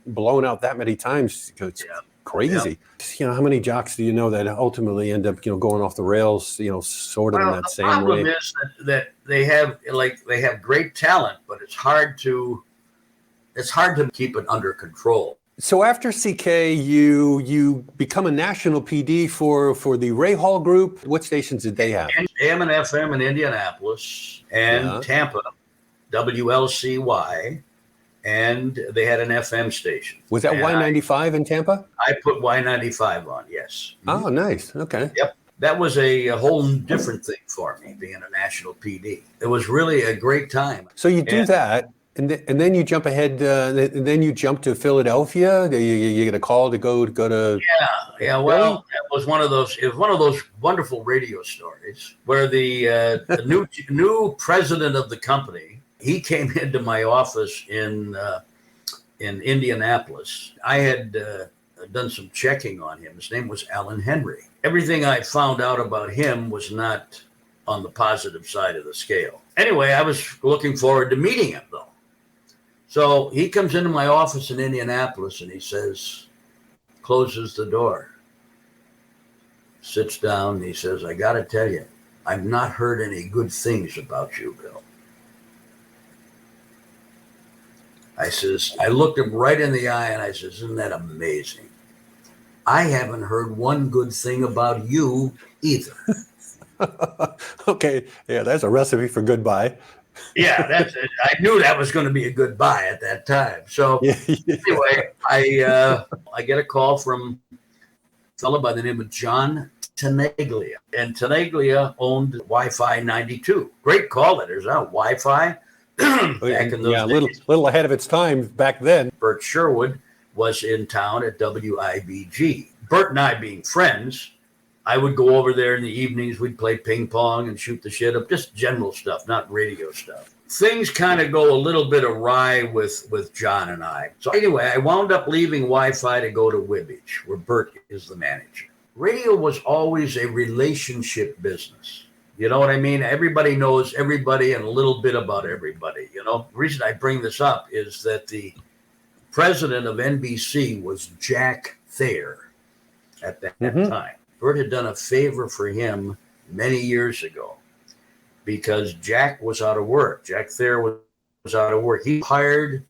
blown out that many times, it's crazy. Yeah. How many jocks do you know that ultimately end up going off the rails, sort of in that same way? The problem is that they have great talent, but it's hard to keep it under control. So after CK, you become a national PD for the Ray Hall Group. What stations did they have? AM and FM in Indianapolis and Tampa, WLCY, and they had an FM station. Was that Y95 in Tampa? I put Y95 on, yes. Oh, nice. Okay. Yep. That was a whole different thing for me, being a national PD. It was really a great time. So you do that. And then you jump ahead. And then you jump to Philadelphia. You get a call to go to. Yeah. Well, it was one of those wonderful radio stories where the new president of the company, he came into my office in Indianapolis. I had done some checking on him. His name was Alan Henry. Everything I found out about him was not on the positive side of the scale. Anyway, I was looking forward to meeting him, though. So he comes into my office in Indianapolis and he says, closes the door, sits down, and he says, I got to tell you, I've not heard any good things about you, Bill. I looked him right in the eye and I says, isn't that amazing? I haven't heard one good thing about you either. Okay. Yeah, that's a recipe for goodbye. Yeah, that's it. I knew that was going to be a goodbye at that time. So anyway, I get a call from a fellow by the name of John Tenaglia. And Tenaglia owned Wi-Fi 92. Great call letters, huh? Wi-Fi. Back in those days. Little ahead of its time back then. Bert Sherwood was in town at WIBG. Bert and I being friends, I would go over there in the evenings. We'd play ping pong and shoot the shit up, just general stuff, not radio stuff. Things kind of go a little bit awry with John and I. So anyway, I wound up leaving Wi-Fi to go to Wibbage, where Bert is the manager. Radio was always a relationship business. You know what I mean? Everybody knows everybody and a little bit about everybody. The reason I bring this up is that the president of NBC was Jack Thayer at that time. Bert had done a favor for him many years ago because Jack was out of work. Jack Thayer was out of work. He hired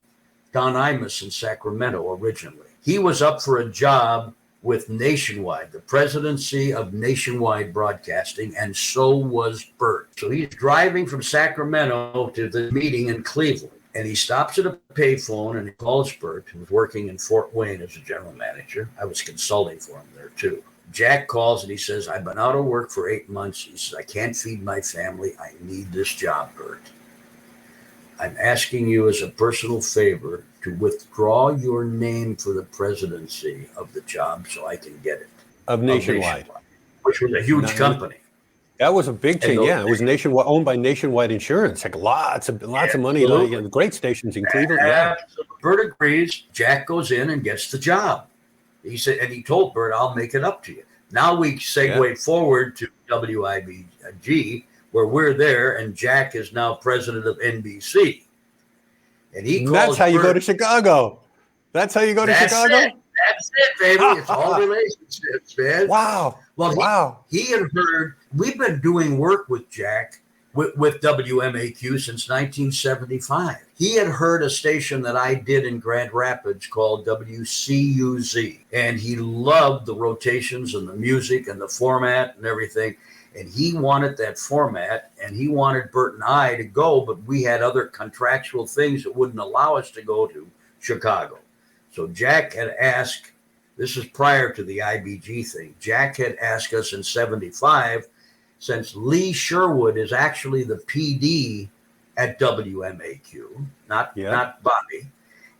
Don Imus in Sacramento originally. He was up for a job with Nationwide, the presidency of Nationwide Broadcasting, and so was Bert. So he's driving from Sacramento to the meeting in Cleveland, and he stops at a payphone and he calls Bert, who was working in Fort Wayne as a general manager. I was consulting for him there too. Jack calls and he says, I've been out of work for 8 months. He says, I can't feed my family. I need this job, Bert. I'm asking you as a personal favor to withdraw your name for the presidency of the job so I can get it. Of Nationwide. Which was a huge company. That was a big change. Yeah, it was Nationwide, owned by Nationwide Insurance. Like lots of money. Great stations in Cleveland. Yeah. Bert agrees. Jack goes in and gets the job. He said, and he told Bert, I'll make it up to you. Now we segue forward to WIBG, where we're there, and Jack is now president of NBC. And he calls That's how you go to Chicago. That's how you go to Chicago? That's it, baby. It's all relationships, man. Wow. Well, he had heard, we've been doing work with Jack with WMAQ since 1975. He had heard a station that I did in Grand Rapids called WCUZ, and he loved the rotations and the music and the format and everything. And he wanted that format, and he wanted Bert and I to go, but we had other contractual things that wouldn't allow us to go to Chicago. So Jack had asked, this is prior to the IBG thing, Jack had asked us in 75, since Lee Sherwood is actually the PD at WMAQ, not Bobby,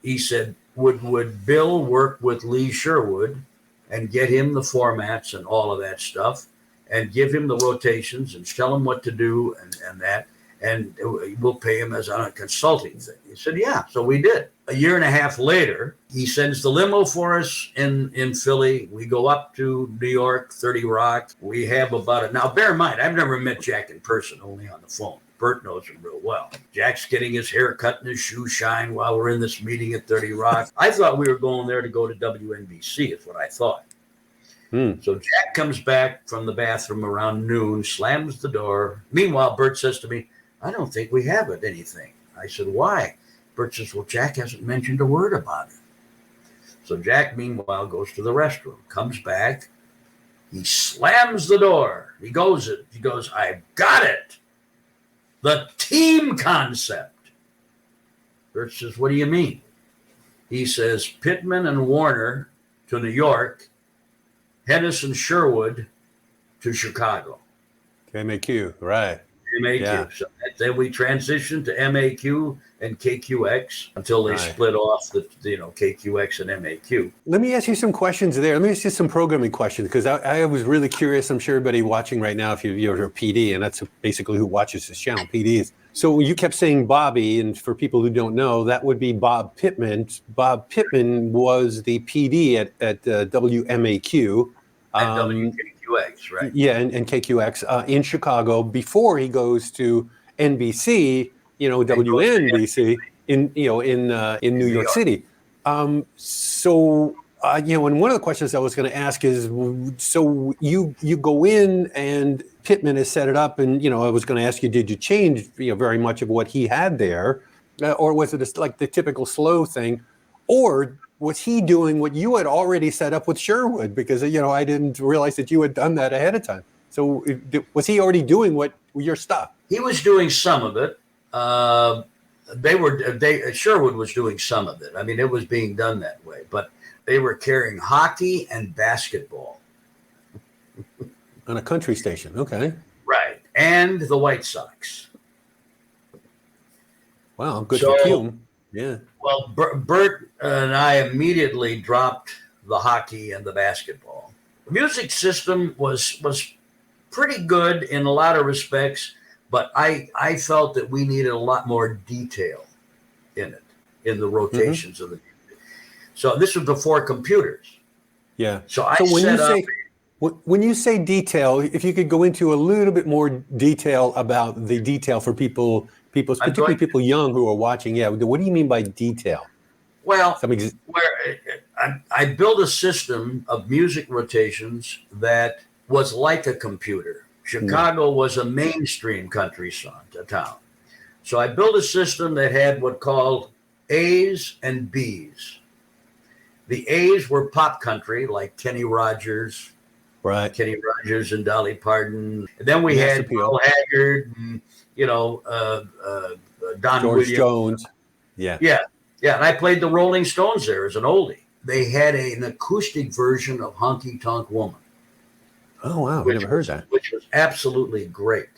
he said, would Bill work with Lee Sherwood and get him the formats and all of that stuff, and give him the rotations and tell him what to do and that, and we'll pay him as on a consulting thing. He said, yeah. So we did. A year and a half later, he sends the limo for us in Philly. We go up to New York, 30 Rock. We have now bear in mind, I've never met Jack in person, only on the phone. Bert knows him real well. Jack's getting his hair cut and his shoes shine while we're in this meeting at 30 Rock. I thought we were going there to go to WNBC, is what I thought. So Jack comes back from the bathroom around noon, slams the door. Meanwhile, Bert says to me, I don't think we have anything. I said, why? Bert says, well, Jack hasn't mentioned a word about it. So Jack, meanwhile, goes to the restroom, comes back. He slams the door. He goes, I've got it. The team concept. Bert says, what do you mean? He says, Pittman and Warner to New York, Hennes and Sherwood to Chicago. MAQ, right. MAQ. Yeah. So then we transitioned to MAQ and KQX until they split off the KQX and MAQ. Let me ask you some questions there. Let me ask you some programming questions, because I was really curious. I'm sure everybody watching right now, if you're a PD, and that's basically who watches this channel, PDs. So you kept saying Bobby, and for people who don't know, that would be Bob Pittman. Bob Pittman was the PD at WMAQ. At WKQX, right? Yeah, and KQX in Chicago before he goes to NBC, WNBC in New York City. And one of the questions I was going to ask is, so you go in and Pittman has set it up, and I was going to ask you, did you change very much of what he had there, or was it like the typical slow thing, or was he doing what you had already set up with Sherwood? Because I didn't realize that you had done that ahead of time. So was he already doing your stuff? He was doing some of it. Sherwood was doing some of it. I mean, it was being done that way, but they were carrying hockey and basketball on a country station. Okay, right, and the White Sox. Wow, good for Hume. Yeah. Well, Bert and I immediately dropped the hockey and the basketball. The music system was pretty good in a lot of respects, but I felt that we needed a lot more detail in it, in the rotations of the music. So this was before computers. Yeah. So when you say detail, if you could go into a little bit more detail about the detail for people, particularly people young who are watching. Yeah. What do you mean by detail? Well, I built a system of music rotations that was like a computer. Chicago was a mainstream country town. So I built a system that had what called A's and B's. The A's were pop country, like Kenny Rogers. Right. Kenny Rogers and Dolly Parton. And then we had Pearl Haggard and, Don George Williams. Jones. Yeah. Yeah. Yeah. And I played the Rolling Stones there as an oldie. They had an acoustic version of Honky Tonk Woman. Oh, wow. I never heard that. Which was absolutely great.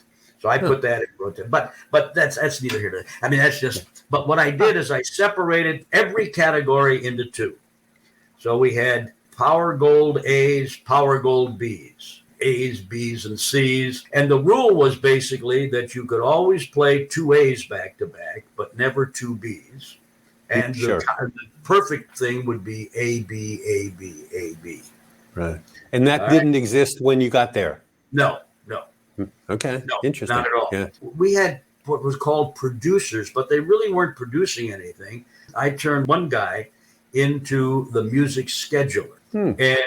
So I put that in rotation. But that's neither here nor there. I mean, that's just, but what I did is I separated every category into two. So we had Power Gold A's, Power Gold B's, A's, B's, and C's. And the rule was basically that you could always play two A's back to back, but never two B's. And the perfect thing would be A, B, A, B, A, B. Right. And that didn't exist when you got there? No. Okay. No, interesting. Not at all. Yeah. We had what was called producers, but they really weren't producing anything. I turned one guy into the music scheduler. And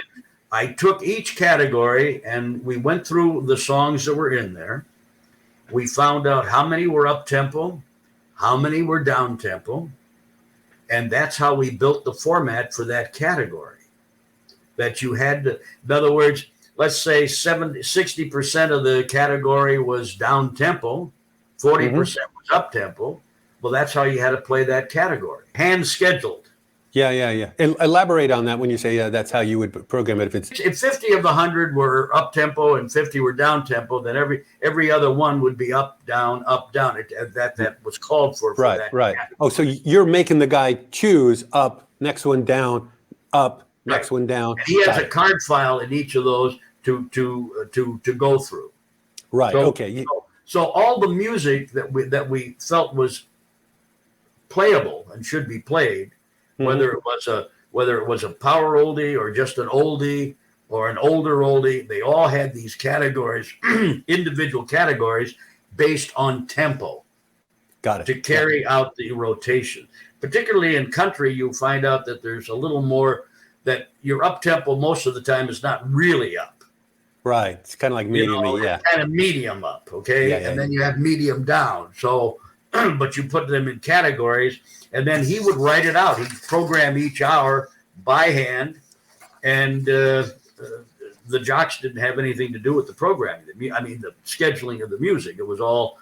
I took each category and we went through the songs that were in there. we found out how many were up tempo, how many were down tempo, and that's how we built the format for that category. That you had to, in other words, let's say 60% of the category was down tempo, 40% was up tempo. Well, that's how you had to play that category. Hand scheduled. Yeah. Elaborate on that when you say that's how you would program it. If 50 of the 100 were up tempo and 50 were down tempo, then every other one would be up, down, up, down. That was called for right. that Right. category. Oh, so you're making the guy choose up, next one down, up, next one down. And he has a card file in each of those to go through. Right. So, Okay. So all the music that we felt was playable and should be played, whether it was a power oldie or just an oldie or an older oldie, they all had these categories, individual categories based on tempo. Got it. To carry out the rotation. Particularly in country, you find out that there's a little more, that your up tempo most of the time is not really up. Right. It's kind of like medium, kind of medium up, okay? And then you have medium down. So, but you put them in categories, and then he would write it out. He'd program each hour by hand, and the jocks didn't have anything to do with the programming. I mean, the scheduling of the music. It was all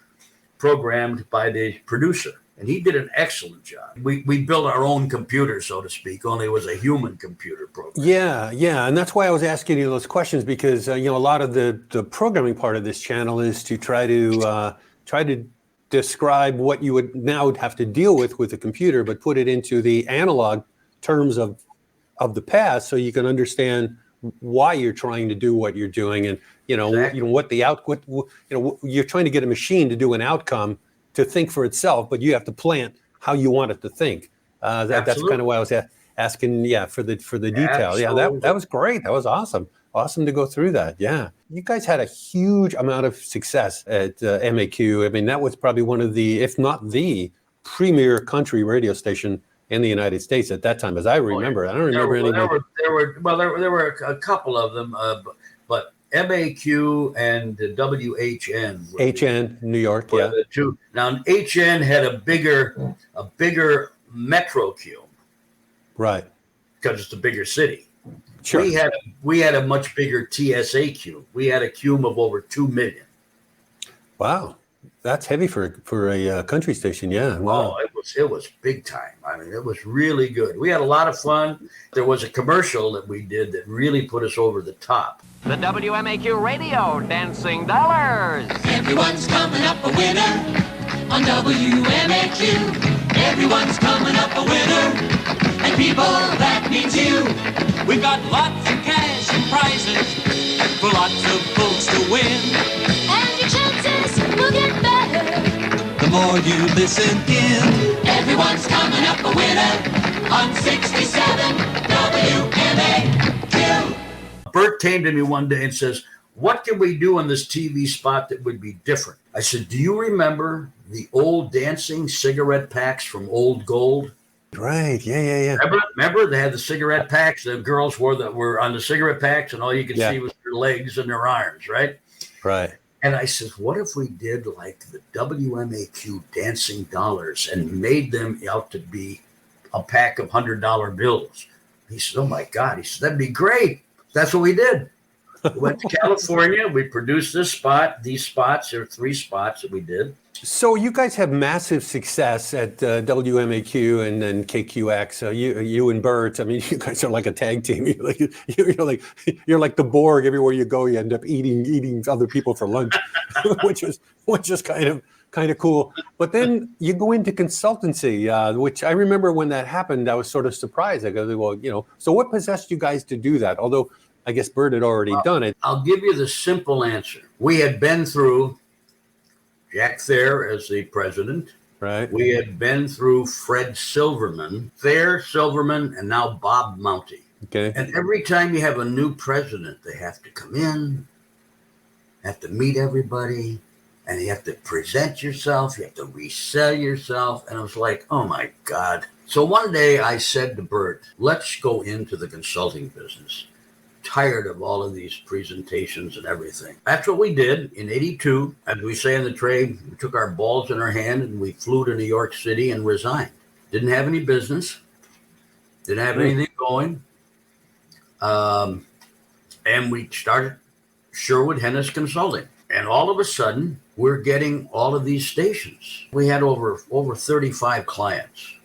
programmed by the producer, and he did an excellent job. We built our own computer, so to speak, only it was a human computer program. Yeah, and that's why I was asking you those questions, because a lot of the programming part of this channel is to try to describe what you would now have to deal with a computer, but put it into the analog terms of the past, so you can understand why you're trying to do what you're doing, and what the output. You're trying to get a machine to do an outcome to think for itself, but you have to plant how you want it to think. That's kind of why I was asking. Yeah, for the detail. Absolutely. Yeah, that was great. That was awesome. Awesome to go through that. Yeah, you guys had a huge amount of success at MAQ. I mean, that was probably one of the, if not the premier country radio station in the United States at that time, as I remember. I don't remember any. There were a couple of them, but MAQ and WHN. HN, New York, yeah. The two. Now, HN had a bigger metro Q. Right. Because it's a bigger city. Sure. We had a much bigger TSA Q. We had a Q of over 2 million. Wow. That's heavy for a country station, yeah. Wow. Oh, it was big time. I mean, it was really good. We had a lot of fun. There was a commercial that we did that really put us over the top. The WMAQ Radio Dancing Dollars. Everyone's coming up a winner on WMAQ. Everyone's coming up a winner. And people, that means you. We've got lots of cash and prizes for lots of folks to win. And your chances will get better The more you listen in. Everyone's coming up a winner on 67 WMAQ. Bert came to me one day and says, "What can we do on this TV spot that would be different?" I said, "Do you remember the old dancing cigarette packs from Old Gold?" Right. Yeah. Remember they had the cigarette packs. The girls were on the cigarette packs, and all you could see was their legs and their arms, right? Right. And I said, what if we did like the WMAQ dancing dollars and made them out to be a pack of $100 bills? He said, "Oh my God!" He said, "That'd be great." That's what we did. We went to California. We produced these spots. There are 3 spots that we did. So you guys have massive success at WMAQ and then KQX. So you and Bert, I mean, you guys are like a tag team. You're like the Borg. Everywhere you go, you end up eating other people for lunch, which is kind of cool. But then you go into consultancy, which I remember when that happened, I was sort of surprised. I go, well, so what possessed you guys to do that? Although I guess Bert had already done it. I'll give you the simple answer. We had been through Jack Thayer as the president. Right. We had been through Fred Silverman, Thayer, Silverman, and now Bob Mounty. Okay. And every time you have a new president, they have to come in, have to meet everybody, and you have to present yourself. You have to resell yourself. And I was like, oh my God. So one day I said to Bert, let's go into the consulting business. tired of all of these presentations and everything. That's what we did in 82. As we say in the trade, we took our balls in our hand and we flew to New York City and resigned. Didn't have any business. Didn't have anything going. And we started Sherwood Hennis Consulting. And all of a sudden, we're getting all of these stations. We had over 35 clients.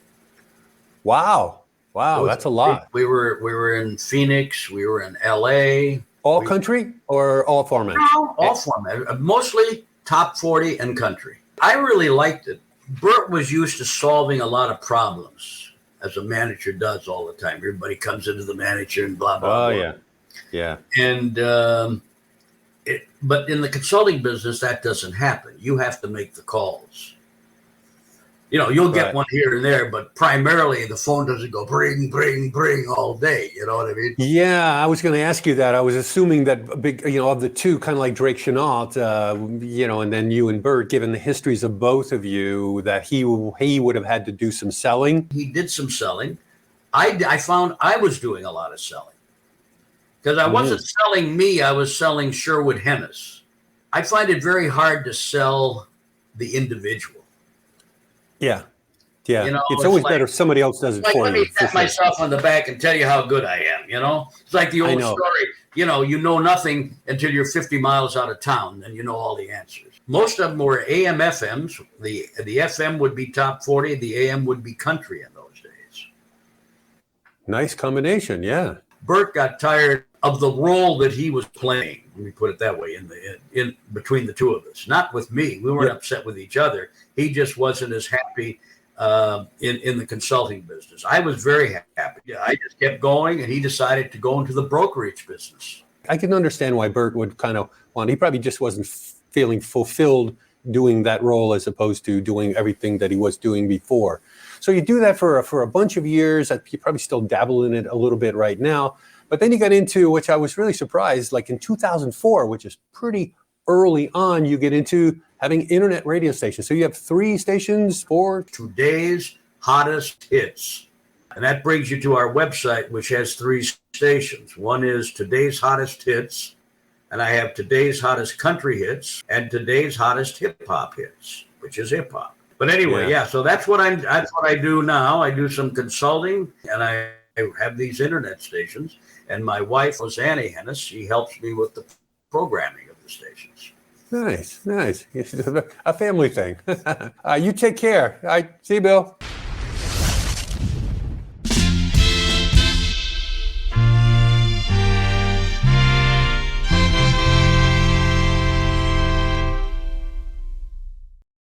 Wow. Wow, that's a lot. We were in Phoenix. We were in LA. All country or all formats? All formats. Mostly top 40 and country. I really liked it. Bert was used to solving a lot of problems, as a manager does all the time. Everybody comes into the manager and blah, blah, blah. Yeah. And but in the consulting business, that doesn't happen. You have to make the calls. You know, you'll get one here and there, but primarily the phone doesn't go bring, bring, bring all day. You know what I mean? Yeah, I was going to ask you that. I was assuming that big, of the two, kind of like Drake Chenault, and then you and Bert, given the histories of both of you, that he would have had to do some selling. He did some selling. I found I was doing a lot of selling because I wasn't selling me. I was selling Sherwood Hennis. I find it very hard to sell the individual. Yeah. It's always better if somebody else does it for you. Let me pat myself on the back and tell you how good I am, It's like the old story, you know nothing until you're 50 miles out of town, and you know all the answers. Most of them were AM FMs. The FM would be top 40, the AM would be country in those days. Nice combination, yeah. Bert got tired of the role that he was playing. Let me put it that way, in between the two of us. Not with me. We weren't upset with each other. He just wasn't as happy in the consulting business. I was very happy. Yeah, I just kept going, and he decided to go into the brokerage business. I can understand why Bert would kind of want. He probably just wasn't feeling fulfilled doing that role as opposed to doing everything that he was doing before. So you do that for a bunch of years. You probably still dabble in it a little bit right now. But then you got into, which I was really surprised, like in 2004, which is pretty early on, you get into having internet radio stations. So you have 3 stations for Today's Hottest Hits. And that brings you to our website, which has 3 stations. One is Today's Hottest Hits, and I have Today's Hottest Country Hits and Today's Hottest Hip Hop Hits, which is hip hop. But anyway, so that's what I do now. I do some consulting, and I have these internet stations. And my wife, Rosanna Hennes, she helps me with the programming of the stations. Nice. A family thing. You take care. See you, Bill.